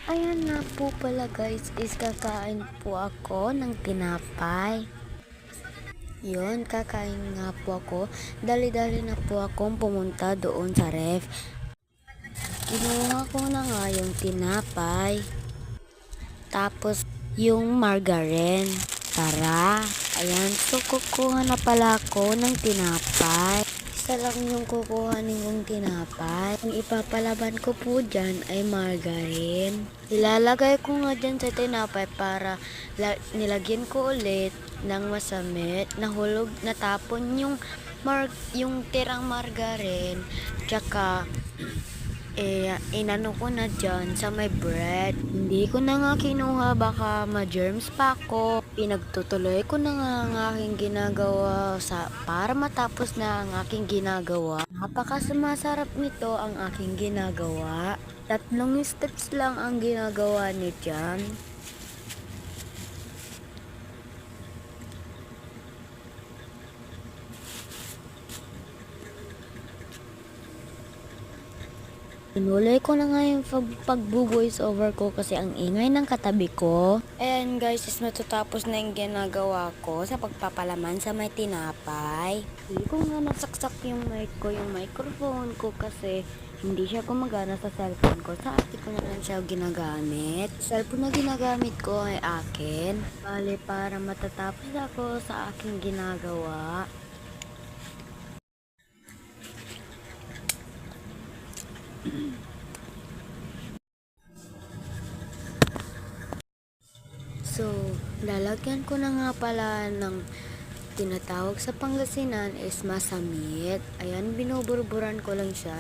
Ayan na po pala guys, is kakain po ako ng tinapay. Yun, kakain nga po ako. Dali-dali na po akong pumunta doon sa ref. Kinuha ko na nga yung tinapay. Tapos yung margarine. Tara, ayan. So, kukuha na pala ako ng tinapay. Isa lang yung kukuhanin kong tinapay. Ang ipapalaban ko po dyan ay margarine. Ilalagay ko nga dyan sa tinapay para nilagyan ko ulit ng masamit. Nahulog, natapon yung tirang margarine. Tsaka inano ko na dyan sa may bread. Hindi ko na nga kinuha, baka ma-germs pa ako. Pinagtutuloy ko na nga ang aking ginagawa para matapos na ang aking ginagawa. Napakasumasarap nito ang aking ginagawa. 3 steps lang ang ginagawa ni dyan. Tinuloy ko na nga yung pag-voice over ko kasi ang ingay ng katabi ko. Ayan guys, is matutapos na yung ginagawa ko sa pagpapalaman sa may tinapay. Hindi ko nga nasaksak yung mic ko, yung microphone ko kasi hindi siya gumagana sa cellphone ko. Sa akin ko na lang siya ginagamit. Cellphone na ginagamit ko ay akin. Bale, para matatapos ako sa aking ginagawa. So, lalagyan ko na nga pala ng tinatawag sa Pangasinan is masamit. Ayan, binuburburan ko lang siya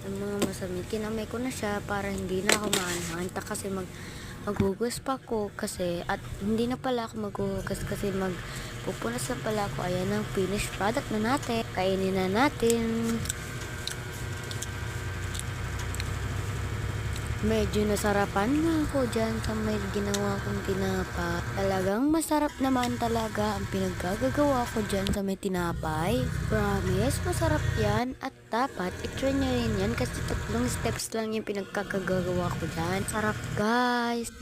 ng mga masamit. Kinamay ko na siya para hindi na ako maanhanta kasi maghugas pa ko kasi at hindi na pala ako maghugas kasi magpupunas na pala ako. Ayan ang finished product na natin. Kainin na natin. Medyo nasarapan nga ako dyan sa may ginawa kong tinapa. Talagang masarap naman talaga ang pinaggagawa ko dyan sa may tinapay. Promise, masarap yan at dapat i-try nyo rin yan kasi 3 steps lang yung pinagkakagawa ko dyan. Sarap guys!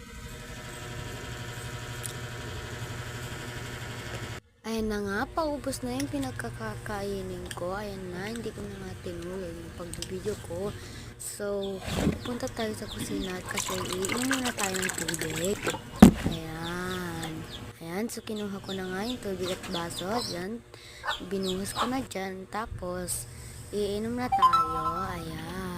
Ayan na nga, paubos na yung pinagkakakainin ko. Ayan na, hindi ko na nga tinuloy yung pag-video ko. So, punta tayo sa kusina kasi iinom muna tayo ng tubig. Ayan. Ayan, so kinuha ko na nga yung tubig at baso. Ayan, binuhos ko na dyan. Tapos, iinom na tayo. Ayan.